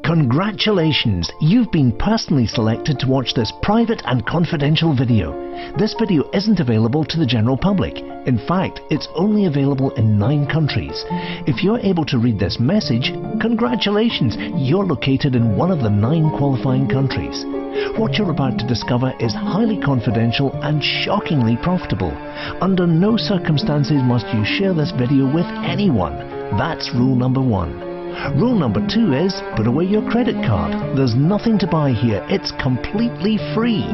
Congratulations! You've been personally selected to watch this private and confidential video. This video isn't available to the general public. In fact, it's only available in 9 countries. If you're able to read this message, congratulations! You're located in one of the 9 qualifying countries. What you're about to discover is highly confidential and shockingly profitable. Under no circumstances must you share this video with anyone. That's rule number 1. Rule number 2 is, put away your credit card. There's nothing to buy here. It's completely free.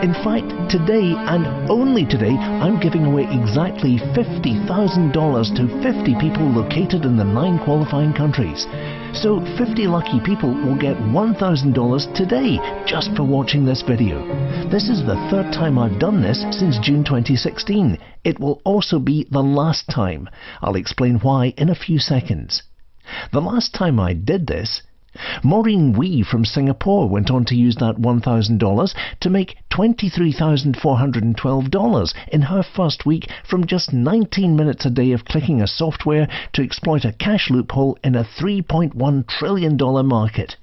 In fact, today and only today, I'm giving away exactly $50,000 to 50 people located in the 9 qualifying countries. So 50 lucky people will get $1,000 today just for watching this video. This is the 3rd time I've done this since June 2016. It will also be the last time. I'll explain why in a few seconds. The last time I did this, Maureen Wee from Singapore went on to use that $1,000 to make $23,412 in her first week from just 19 minutes a day of clicking a software to exploit a cash loophole in a $3.1 trillion market.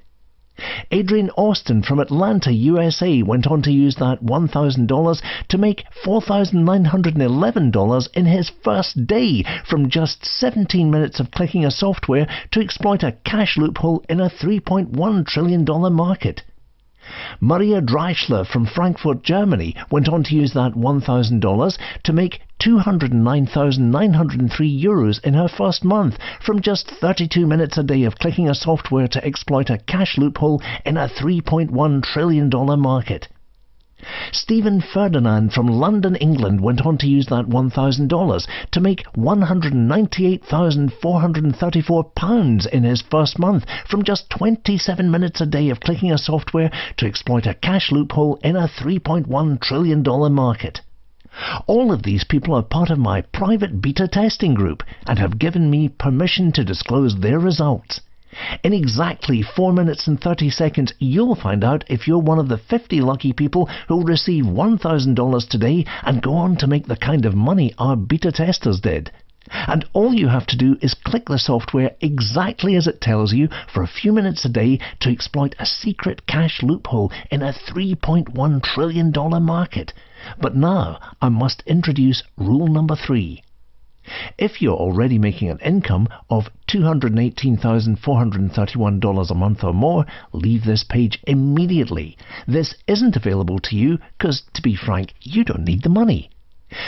Adrian Austin from Atlanta, USA went on to use that $1,000 to make $4,911 in his first day from just 17 minutes of clicking a software to exploit a cash loophole in a $3.1 trillion market. Maria Dreischler from Frankfurt, Germany went on to use that $1,000 to make €209,903 in her first month from just 32 minutes a day of clicking a software to exploit a cash loophole in a $3.1 trillion market. Stephen Ferdinand from London, England went on to use that $1,000 to make £198,434 in his first month from just 27 minutes a day of clicking a software to exploit a cash loophole in a $3.1 trillion market. All of these people are part of my private beta testing group and have given me permission to disclose their results. In exactly 4 minutes and 30 seconds, you'll find out if you're one of the 50 lucky people who'll receive $1,000 today and go on to make the kind of money our beta testers did. And all you have to do is click the software exactly as it tells you for a few minutes a day to exploit a secret cash loophole in a $3.1 trillion market. But now I must introduce rule number 3. If you're already making an income of $218,431 a month or more, leave this page immediately. This isn't available to you because, to be frank, you don't need the money.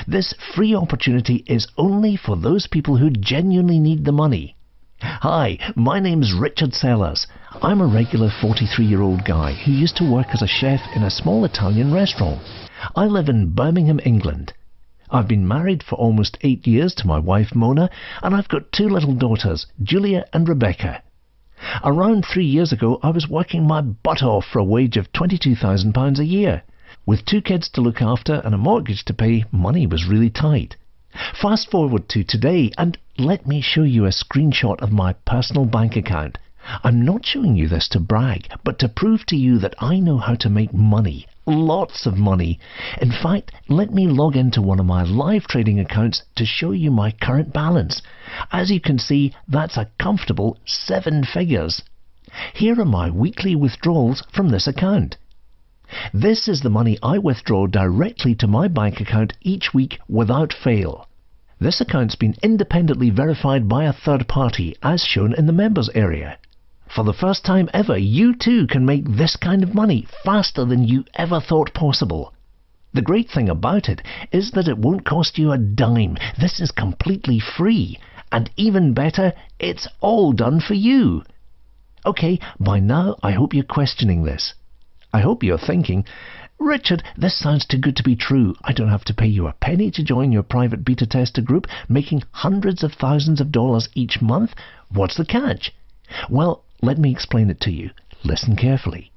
This free opportunity is only for those people who genuinely need the money. Hi, my name's Richard Sellers. I'm a regular 43-year-old guy who used to work as a chef in a small Italian restaurant. I live in Birmingham, England. I've been married for almost 8 years to my wife Mona, and I've got 2 little daughters, Julia and Rebecca. Around 3 years ago, I was working my butt off for a wage of £22,000 a year. With 2 kids to look after and a mortgage to pay, money was really tight. Fast forward to today, and let me show you a screenshot of my personal bank account. I'm not showing you this to brag, but to prove to you that I know how to make money. Lots of money. In fact, let me log into one of my live trading accounts to show you my current balance. As you can see, that's a comfortable 7 figures. Here are my weekly withdrawals from this account. This is the money I withdraw directly to my bank account each week without fail. This account's been independently verified by a third party, as shown in the members area. For the first time ever, you too can make this kind of money faster than you ever thought possible. The great thing about it is that it won't cost you a dime. This is completely free. And even better, it's all done for you. Okay, by now I hope you're questioning this. I hope you're thinking, Richard, this sounds too good to be true. I don't have to pay you a penny to join your private beta tester group, making hundreds of thousands of dollars each month. What's the catch? Well, let me explain it to you. Listen carefully.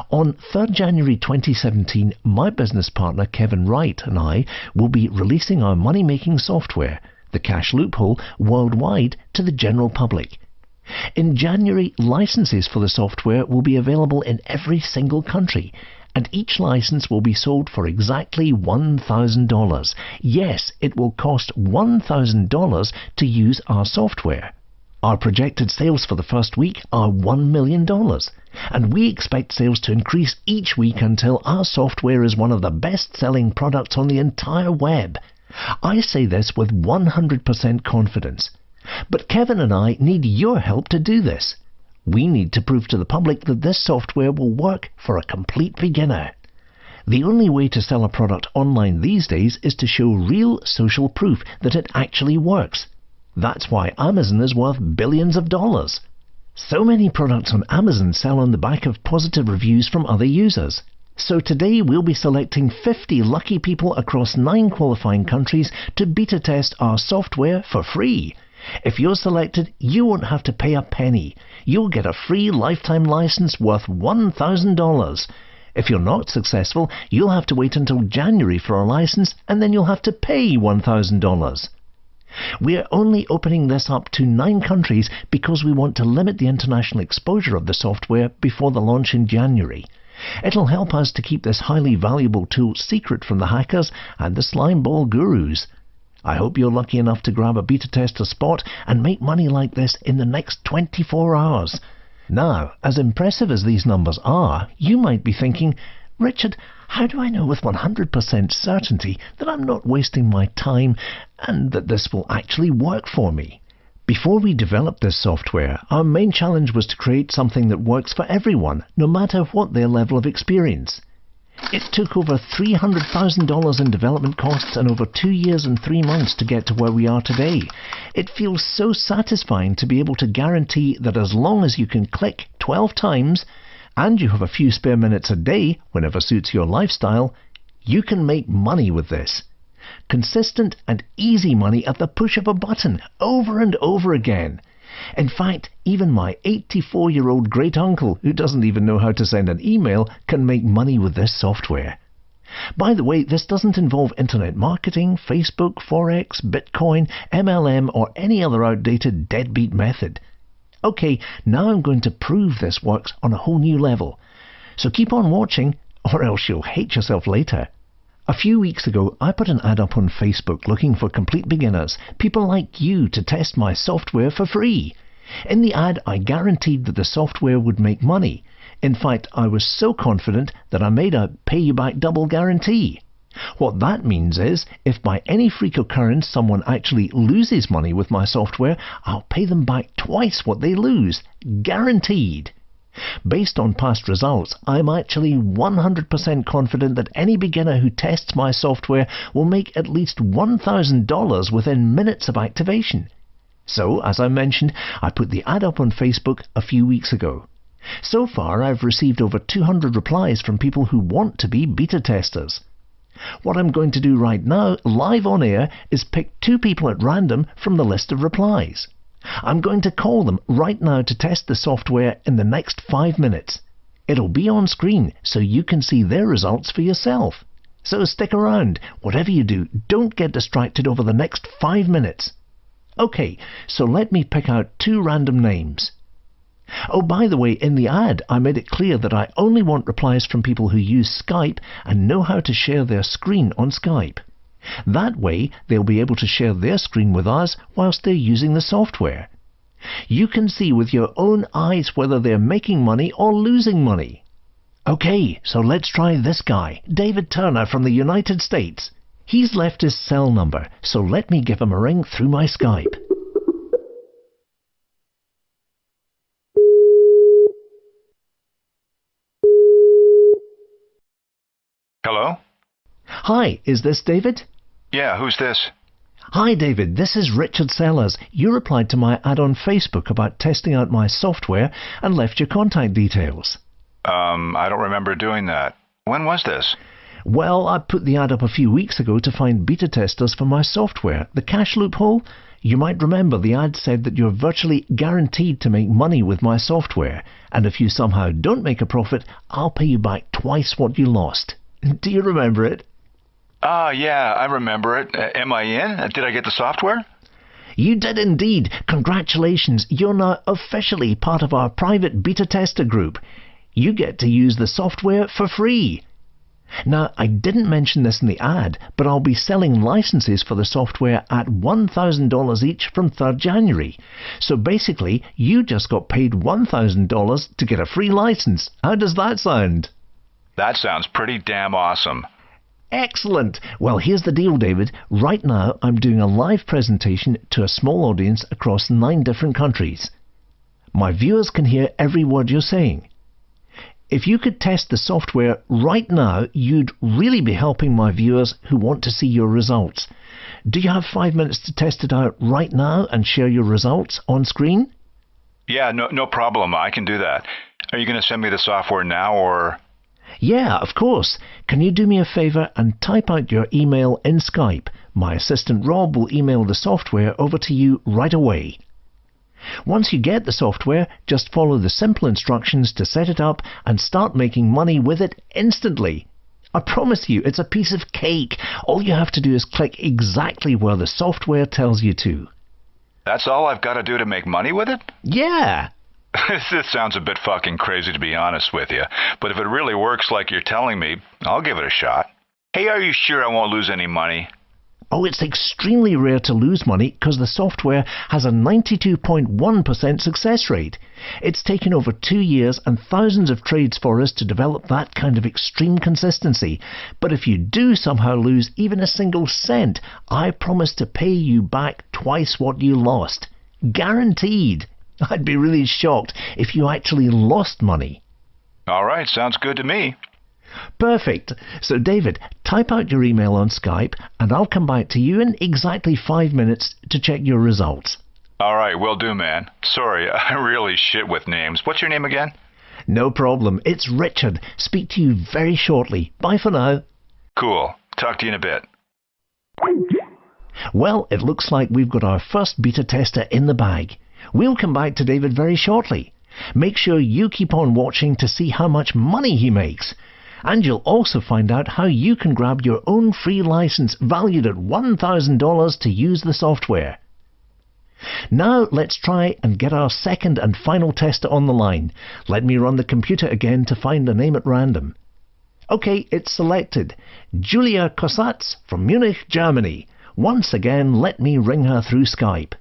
On 3rd January 2017, my business partner Kevin Wright and I will be releasing our money-making software, the Cash Loophole, worldwide to the general public. In January, licenses for the software will be available in every single country, and each license will be sold for exactly $1,000. Yes, it will cost $1,000 to use our software. Our projected sales for the first week are $1 million, and we expect sales to increase each week until our software is one of the best-selling products on the entire web. I say this with 100% confidence. But Kevin and I need your help to do this. We need to prove to the public that this software will work for a complete beginner. The only way to sell a product online these days is to show real social proof that it actually works. That's why Amazon is worth billions of dollars. So many products on Amazon sell on the back of positive reviews from other users. So today we'll be selecting 50 lucky people across 9 qualifying countries to beta test our software for free. If you're selected, you won't have to pay a penny. You'll get a free lifetime license worth $1,000. If you're not successful, you'll have to wait until January for a license, and then you'll have to pay $1,000. We're only opening this up to 9 countries because we want to limit the international exposure of the software before the launch in January. It'll help us to keep this highly valuable tool secret from the hackers and the slimeball gurus. I hope you're lucky enough to grab a beta tester spot and make money like this in the next 24 hours. Now, as impressive as these numbers are, you might be thinking, Richard, how do I know with 100% certainty that I'm not wasting my time and that this will actually work for me? Before we developed this software, our main challenge was to create something that works for everyone, no matter what their level of experience. It took over $300,000 in development costs and over 2 years and 3 months to get to where we are today. It feels so satisfying to be able to guarantee that as long as you can click 12 times, and you have a few spare minutes a day whenever suits your lifestyle, you can make money with this. Consistent and easy money at the push of a button, over and over again. In fact, even my 84-year-old great-uncle, who doesn't even know how to send an email, can make money with this software. By the way, this doesn't involve internet marketing, Facebook, Forex, Bitcoin, MLM, or any other outdated deadbeat method. Okay, now I'm going to prove this works on a whole new level. So keep on watching, or else you'll hate yourself later. A few weeks ago, I put an ad up on Facebook looking for complete beginners, people like you, to test my software for free. In the ad, I guaranteed that the software would make money. In fact, I was so confident that I made a pay-you-back-double guarantee. What that means is, if by any freak occurrence someone actually loses money with my software, I'll pay them back twice what they lose. Guaranteed. Based on past results, I'm actually 100% confident that any beginner who tests my software will make at least $1,000 within minutes of activation. So, as I mentioned, I put the ad up on Facebook a few weeks ago. So far, I've received over 200 replies from people who want to be beta testers. What I'm going to do right now, live on air, is pick 2 people at random from the list of replies. I'm going to call them right now to test the software in the next 5 minutes. It'll be on screen so you can see their results for yourself. So stick around. Whatever you do, don't get distracted over the next 5 minutes. Okay, so let me pick out 2 random names. Oh, by the way, in the ad, I made it clear that I only want replies from people who use Skype and know how to share their screen on Skype. That way, they'll be able to share their screen with us whilst they're using the software. You can see with your own eyes whether they're making money or losing money. Okay, so let's try this guy, David Turner from the United States. He's left his cell number, so let me give him a ring through my Skype. Hello? Hi, is this David? Yeah, who's this? Hi David, this is Richard Sellers. You replied to my ad on Facebook about testing out my software and left your contact details. I don't remember doing that. When was this? Well, I put the ad up a few weeks ago to find beta testers for my software, the cash loophole. You might remember the ad said that you're virtually guaranteed to make money with my software, and if you somehow don't make a profit, I'll pay you back twice what you lost. Do you remember it? Yeah, I remember it. Am I in? Did I get the software? You did indeed. Congratulations. You're now officially part of our private beta tester group. You get to use the software for free. Now, I didn't mention this in the ad, but I'll be selling licenses for the software at $1,000 each from 3rd January. So basically, you just got paid $1,000 to get a free license. How does that sound? That sounds pretty damn awesome. Excellent! Well, here's the deal, David. Right now, I'm doing a live presentation to a small audience across 9 different countries. My viewers can hear every word you're saying. If you could test the software right now, you'd really be helping my viewers who want to see your results. Do you have 5 minutes to test it out right now and share your results on screen? Yeah, no problem. I can do that. Are you going to send me the software now, or...? Yeah, of course. Can you do me a favor and type out your email in Skype? My assistant Rob will email the software over to you right away. Once you get the software, just follow the simple instructions to set it up and start making money with it instantly. I promise you, it's a piece of cake. All you have to do is click exactly where the software tells you to. That's all I've got to do to make money with it? Yeah. This sounds a bit fucking crazy, to be honest with you. But if it really works like you're telling me, I'll give it a shot. Hey, are you sure I won't lose any money? Oh, it's extremely rare to lose money because the software has a 92.1% success rate. It's taken over 2 years and thousands of trades for us to develop that kind of extreme consistency. But if you do somehow lose even a single cent, I promise to pay you back twice what you lost. Guaranteed. I'd be really shocked if you actually lost money. All right, sounds good to me. Perfect. So, David, type out your email on Skype and I'll come back to you in exactly 5 minutes to check your results. All right, will do, man. Sorry, I really shit with names. What's your name again? No problem. It's Richard. Speak to you very shortly. Bye for now. Cool. Talk to you in a bit. Well, it looks like we've got our first beta tester in the bag. We'll come back to David very shortly. Make sure you keep on watching to see how much money he makes. And you'll also find out how you can grab your own free license valued at $1,000 to use the software. Now let's try and get our second and final tester on the line. Let me run the computer again to find a name at random. Okay, it's selected. Julia Kossatz from Munich, Germany. Once again, let me ring her through Skype.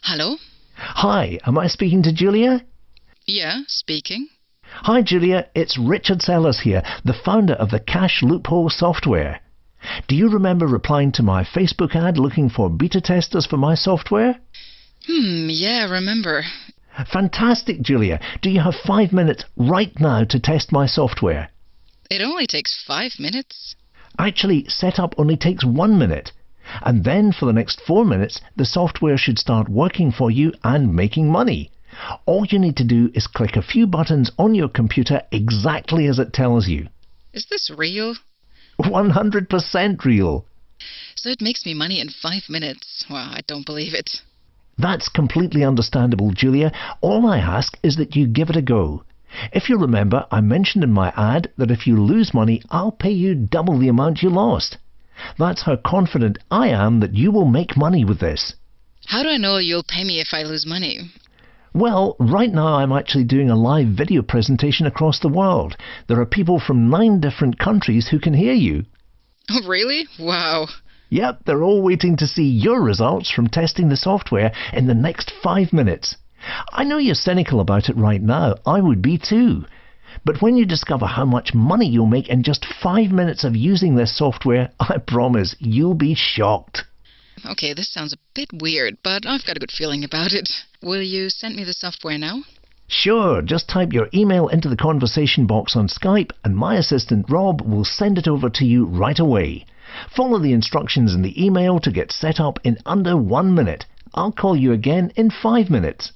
Hello? Hi, am I speaking to Julia? Yeah, speaking. Hi Julia, it's Richard Sellers here, the founder of the Cash Loophole software. Do you remember replying to my Facebook ad looking for beta testers for my software? Yeah, I remember. Fantastic, Julia. Do you have 5 minutes right now to test my software? It only takes 5 minutes. Actually, setup only takes 1 minute. And then for the next 4 minutes, the software should start working for you and making money. All you need to do is click a few buttons on your computer exactly as it tells you. Is this real? 100% real. So it makes me money in 5 minutes. Well, I don't believe it. That's completely understandable, Julia. All I ask is that you give it a go. If you remember, I mentioned in my ad that if you lose money, I'll pay you double the amount you lost. That's how confident I am that you will make money with this. How do I know you'll pay me if I lose money? Well, right now I'm actually doing a live video presentation across the world. There are people from 9 different countries who can hear you. Oh, really? Wow. Yep, they're all waiting to see your results from testing the software in the next 5 minutes. I know you're cynical about it right now. I would be too. But when you discover how much money you'll make in just 5 minutes of using this software, I promise you'll be shocked. Okay, this sounds a bit weird, but I've got a good feeling about it. Will you send me the software now? Sure, just type your email into the conversation box on Skype and my assistant Rob will send it over to you right away. Follow the instructions in the email to get set up in under 1 minute. I'll call you again in 5 minutes.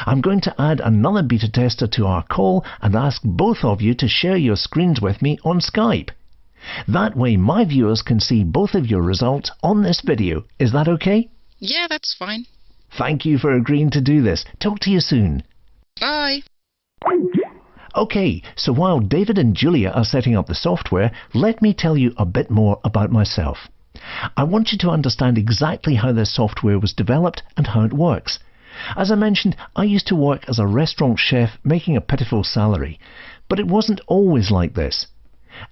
I'm going to add another beta tester to our call and ask both of you to share your screens with me on Skype. That way my viewers can see both of your results on this video. Is that okay? Yeah, that's fine. Thank you for agreeing to do this. Talk to you soon. Bye. Okay, so while David and Julia are setting up the software, let me tell you a bit more about myself. I want you to understand exactly how this software was developed and how it works. As I mentioned, I used to work as a restaurant chef making a pitiful salary, but it wasn't always like this.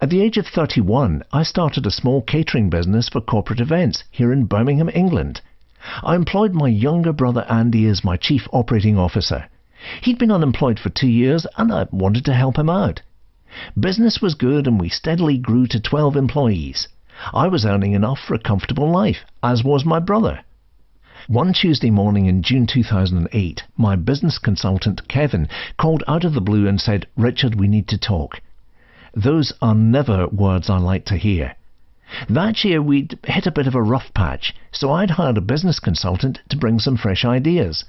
At the age of 31, I started a small catering business for corporate events here in Birmingham, England. I employed my younger brother Andy as my chief operating officer. He'd been unemployed for 2 years and I wanted to help him out. Business was good and we steadily grew to 12 employees. I was earning enough for a comfortable life, as was my brother. One Tuesday morning in June 2008, my business consultant Kevin called out of the blue and said, "Richard, we need to talk." Those are never words I like to hear. That year we'd hit a bit of a rough patch, so I'd hired a business consultant to bring some fresh ideas.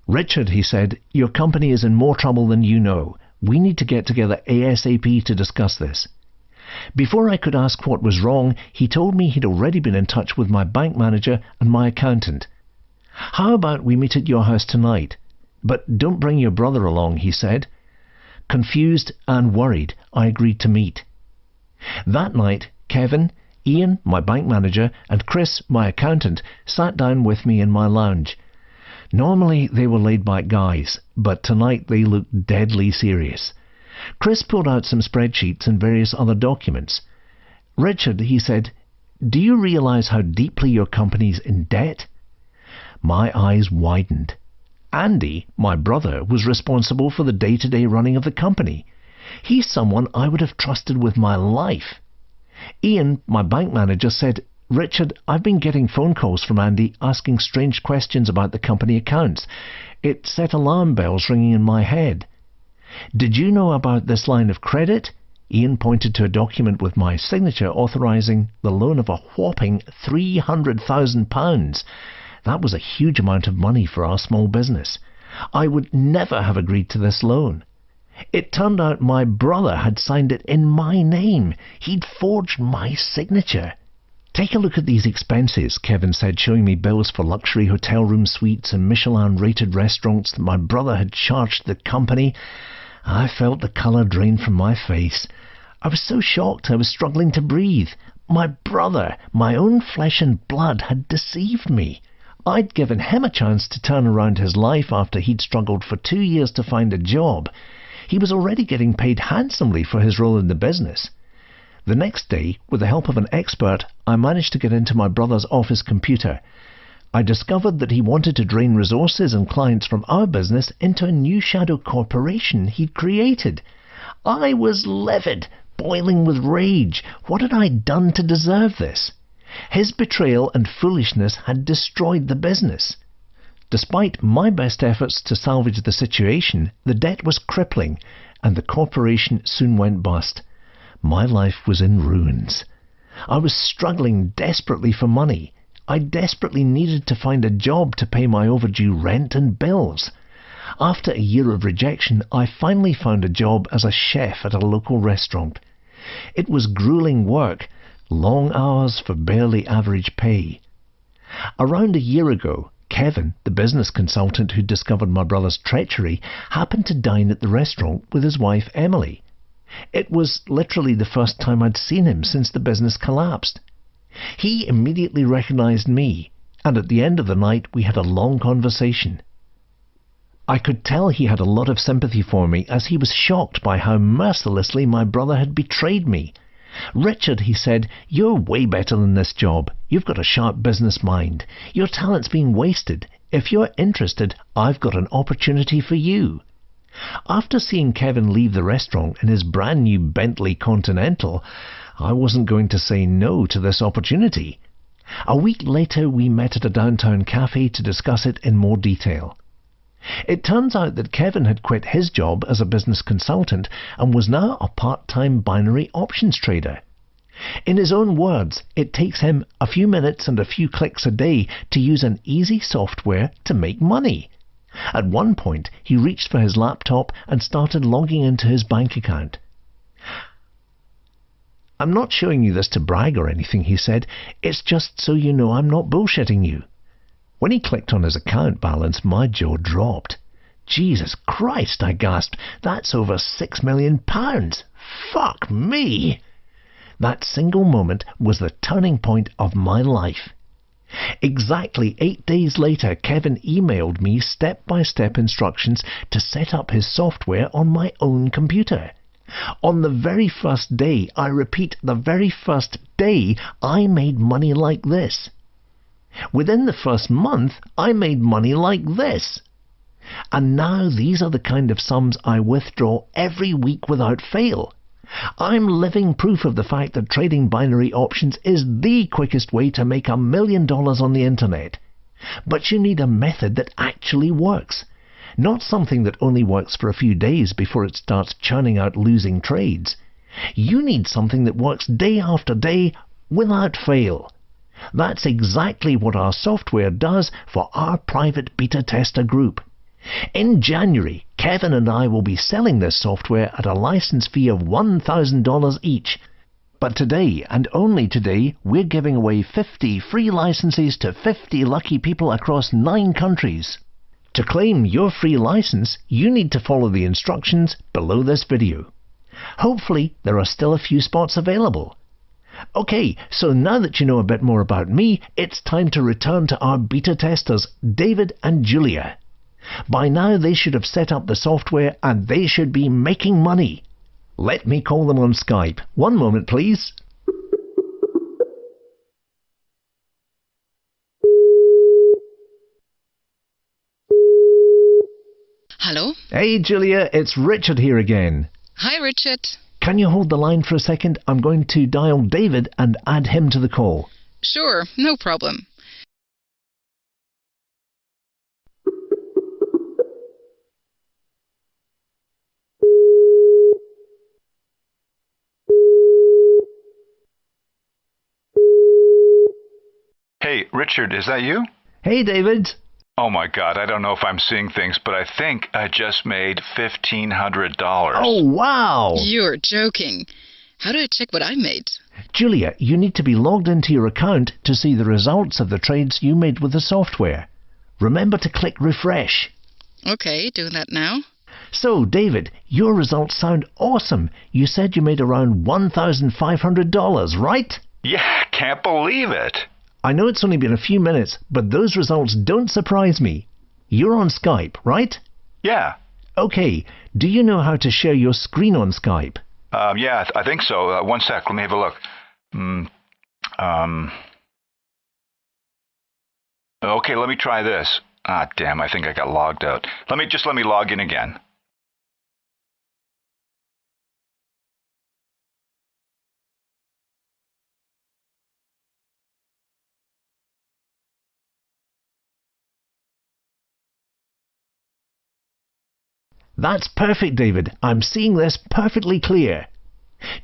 "Richard," he said, "your company is in more trouble than you know. We need to get together ASAP to discuss this." Before I could ask what was wrong, he told me he'd already been in touch with my bank manager and my accountant. "How about we meet at your house tonight? But don't bring your brother along," he said. Confused and worried, I agreed to meet. That night, Kevin, Ian, my bank manager, and Chris, my accountant, sat down with me in my lounge. Normally they were laid-back guys, but tonight they looked deadly serious. Chris pulled out some spreadsheets and various other documents. "Richard," he said, "do you realize how deeply your company's in debt?" My eyes widened. Andy, my brother, was responsible for the day-to-day running of the company. He's someone I would have trusted with my life. Ian, my bank manager, said, "Richard, I've been getting phone calls from Andy asking strange questions about the company accounts. It set alarm bells ringing in my head." "Did you know about this line of credit?" Ian pointed to a document with my signature authorising the loan of a whopping £300,000. That was a huge amount of money for our small business. I would never have agreed to this loan. It turned out my brother had signed it in my name. He'd forged my signature. "Take a look at these expenses," Kevin said, showing me bills for luxury hotel room suites and Michelin-rated restaurants that my brother had charged the company. I felt the colour drain from my face. I was so shocked I was struggling to breathe. My brother, my own flesh and blood, had deceived me. I'd given him a chance to turn around his life after he'd struggled for 2 years to find a job. He was already getting paid handsomely for his role in the business. The next day, with the help of an expert, I managed to get into my brother's office computer. I discovered that he wanted to drain resources and clients from our business into a new shadow corporation he'd created. I was livid, boiling with rage. What had I done to deserve this? His betrayal and foolishness had destroyed the business. Despite my best efforts to salvage the situation, the debt was crippling, and the corporation soon went bust. My life was in ruins. I was struggling desperately for money. I desperately needed to find a job to pay my overdue rent and bills. After a year of rejection, I finally found a job as a chef at a local restaurant. It was grueling work, long hours for barely average pay. Around a year ago, Kevin, the business consultant who discovered my brother's treachery, happened to dine at the restaurant with his wife Emily. It was literally the first time I'd seen him since the business collapsed. He immediately recognized me, and at the end of the night we had a long conversation. I could tell he had a lot of sympathy for me, as he was shocked by how mercilessly my brother had betrayed me. "Richard," he said, "you're way better than this job. You've got a sharp business mind. Your talent's being wasted. If you're interested, I've got an opportunity for you." After seeing Kevin leave the restaurant in his brand new Bentley Continental, I wasn't going to say no to this opportunity. A week later we met at a downtown cafe to discuss it in more detail. It turns out that Kevin had quit his job as a business consultant and was now a part-time binary options trader. In his own words, it takes him a few minutes and a few clicks a day to use an easy software to make money. At one point, he reached for his laptop and started logging into his bank account. "I'm not showing you this to brag or anything," he said. "It's just so you know I'm not bullshitting you." When he clicked on his account balance, my jaw dropped. "Jesus Christ," I gasped. "That's over £6 million. Fuck me!" That single moment was the turning point of my life. Exactly 8 days later, Kevin emailed me step-by-step instructions to set up his software on my own computer. On the very first day, I repeat, the very first day, I made money like this. Within the first month, I made money like this. And now these are the kind of sums I withdraw every week without fail. I'm living proof of the fact that trading binary options is the quickest way to make $1 million on the internet. But you need a method that actually works. Not something that only works for a few days before it starts churning out losing trades. You need something that works day after day without fail. That's exactly what our software does for our private beta tester group. In January, Kevin and I will be selling this software at a license fee of $1,000 each. But today, and only today, we're giving away 50 free licenses to 50 lucky people across 9 countries. To claim your free license, you need to follow the instructions below this video. Hopefully, there are still a few spots available. Okay, so now that you know a bit more about me, it's time to return to our beta testers, David and Julia. By now they should have set up the software and they should be making money. Let me call them on Skype. One moment, please. Hello? Hey Julia, it's Richard here again. Hi, Richard. Can you hold the line for a second? I'm going to dial David and add him to the call. Sure, no problem. Hey, Richard, is that you? Hey David. Oh my God, I don't know if I'm seeing things, but I think I just made $1,500. Oh wow! You're joking. How do I check what I made? Julia, you need to be logged into your account to see the results of the trades you made with the software. Remember to click refresh. Okay, doing that now. So, David, your results sound awesome. You said you made around $1,500, right? Yeah, can't believe it. I know it's only been a few minutes, but those results don't surprise me. You're on Skype, right? Yeah. Okay, do you know how to share your screen on Skype? Yeah, I think so. One sec, let me have a look. Okay, let me try this. Ah, damn, I think I got logged out. Let me log in again. That's perfect, David. I'm seeing this perfectly clear.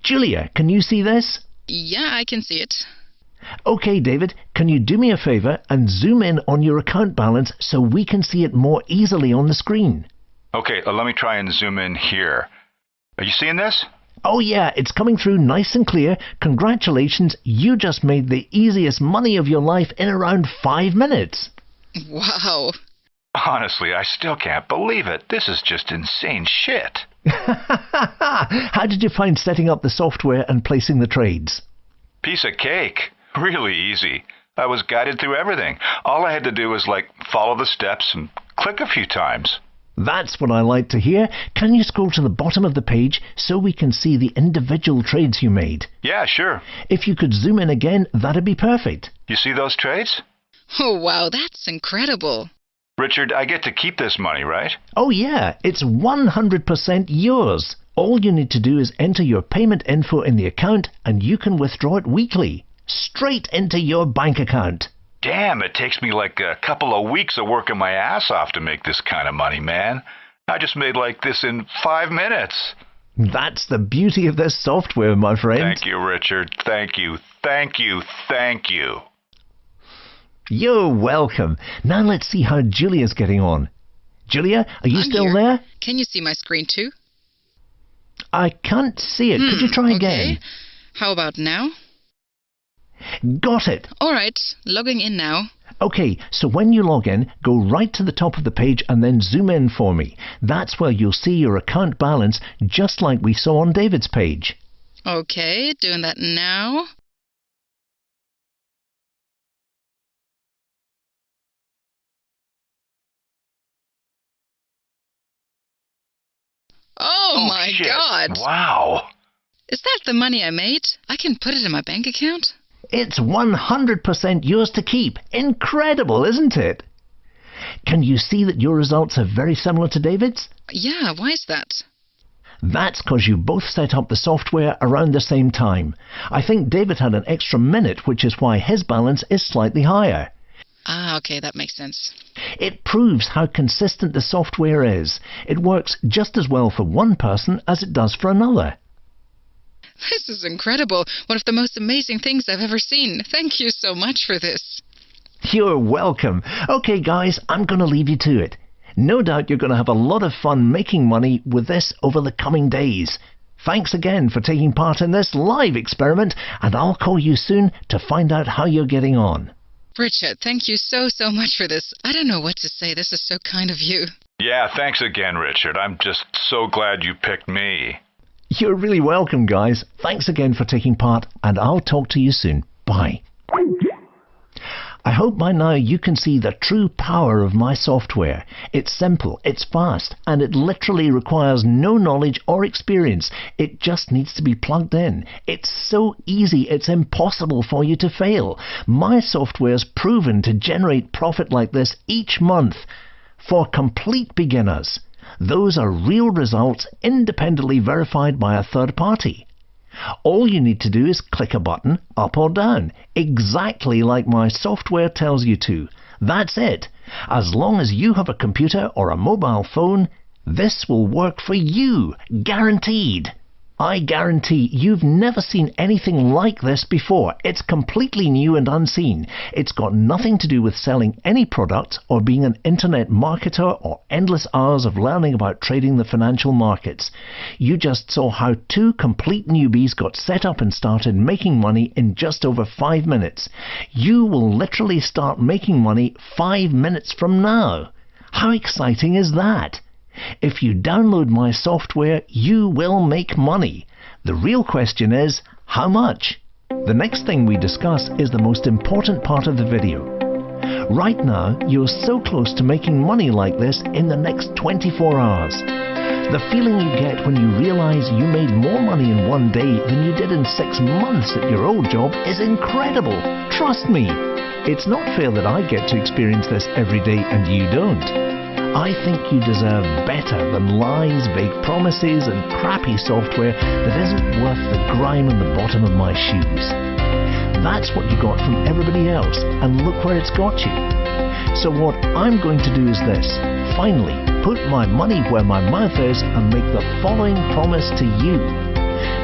Julia, can you see this? Yeah, I can see it. Okay, David, can you do me a favor and zoom in on your account balance so we can see it more easily on the screen? Okay, let me try and zoom in here. Are you seeing this? Oh yeah, it's coming through nice and clear. Congratulations, you just made the easiest money of your life in around 5 minutes. Wow. Honestly, I still can't believe it. This is just insane shit. How did you find setting up the software and placing the trades? Piece of cake. Really easy. I was guided through everything. All I had to do was, follow the steps and click a few times. That's what I like to hear. Can you scroll to the bottom of the page so we can see the individual trades you made? Yeah, sure. If you could zoom in again, that'd be perfect. You see those trades? Oh, wow, that's incredible. Richard, I get to keep this money, right? Oh yeah, it's 100% yours. All you need to do is enter your payment info in the account and you can withdraw it weekly, straight into your bank account. Damn, it takes me a couple of weeks of working my ass off to make this kind of money, man. I just made this in 5 minutes. That's the beauty of this software, my friend. Thank you, Richard. Thank you. Thank you. Thank you. You're welcome. Now let's see how Julia's getting on. Julia, are you still here. there? Can you see my screen too? I can't see it. Could you try again? Okay. How about now? Got it. All right, logging in now. Okay, so when you log in, go right to the top of the page and then zoom in for me. That's where you'll see your account balance, just like we saw on David's page. Okay, doing that now. Oh my shit. God! Wow. Is that the money I made? I can put it in my bank account? It's 100% yours to keep. Incredible, isn't it? Can you see that your results are very similar to David's? Yeah, why is that? That's because you both set up the software around the same time. I think David had an extra minute, which is why his balance is slightly higher. Ah, okay, that makes sense. It proves how consistent the software is. It works just as well for one person as it does for another. This is incredible. One of the most amazing things I've ever seen. Thank you so much for this. You're welcome. Okay, guys, I'm going to leave you to it. No doubt you're going to have a lot of fun making money with this over the coming days. Thanks again for taking part in this live experiment, and I'll call you soon to find out how you're getting on. Richard, thank you so much for this. I don't know what to say. This is so kind of you. Yeah, thanks again, Richard. I'm just so glad you picked me. You're really welcome, guys. Thanks again for taking part, and I'll talk to you soon. Bye. I hope by now you can see the true power of my software. It's simple, it's fast, and it literally requires no knowledge or experience. It just needs to be plugged in. It's so easy, it's impossible for you to fail. My software's proven to generate profit like this each month for complete beginners. Those are real results independently verified by a third party. All you need to do is click a button, up or down, exactly like my software tells you to. That's it. As long as you have a computer or a mobile phone, this will work for you, guaranteed. I guarantee you've never seen anything like this before. It's completely new and unseen. It's got nothing to do with selling any product or being an internet marketer or endless hours of learning about trading the financial markets. You just saw how two complete newbies got set up and started making money in just over 5 minutes. You will literally start making money 5 minutes from now. How exciting is that? If you download my software, you will make money. The real question is, how much? The next thing we discuss is the most important part of the video. Right now, you're so close to making money like this in the next 24 hours. The feeling you get when you realize you made more money in one day than you did in 6 months at your old job is incredible. Trust me. It's not fair that I get to experience this every day and you don't. I think you deserve better than lies, vague promises and crappy software that isn't worth the grime on the bottom of my shoes. That's what you got from everybody else, and look where it's got you. So what I'm going to do is this. Finally, put my money where my mouth is and make the following promise to you.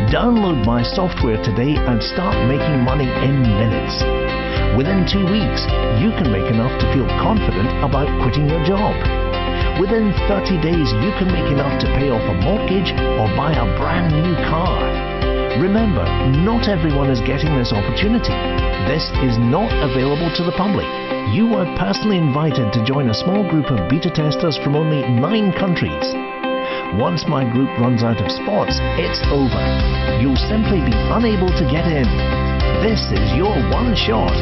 Download my software today and start making money in minutes. Within 2 weeks, you can make enough to feel confident about quitting your job. Within 30 days, you can make enough to pay off a mortgage or buy a brand new car. Remember, not everyone is getting this opportunity. This is not available to the public. You are personally invited to join a small group of beta testers from only 9 countries. Once my group runs out of spots, it's over. You'll simply be unable to get in. This is your one shot.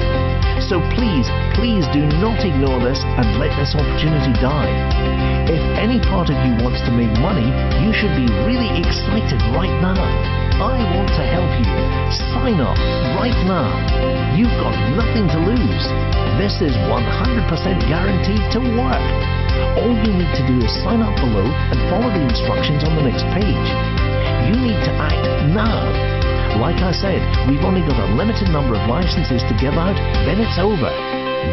So please do not ignore this and let this opportunity die. If any part of you wants to make money, you should be really excited right now. I want to help you. Sign up right now. You've got nothing to lose. This is 100% guaranteed to work. All you need to do is sign up below and follow the instructions on the next page. You need to act now. Like I said, we've only got a limited number of licenses to give out, then it's over.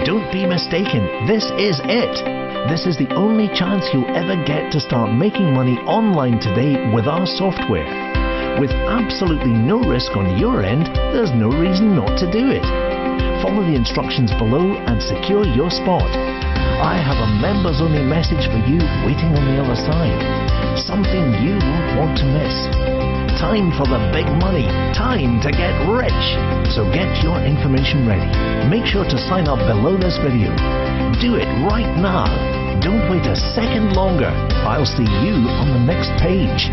Don't be mistaken, this is it. This is the only chance you'll ever get to start making money online today with our software. With absolutely no risk on your end, there's no reason not to do it. Follow the instructions below and secure your spot. I have a members-only message for you waiting on the other side. Something you won't want to miss. Time for the big money. Time to get rich. So get your information ready. Make sure to sign up below this video. Do it right now. Don't wait a second longer. I'll see you on the next page.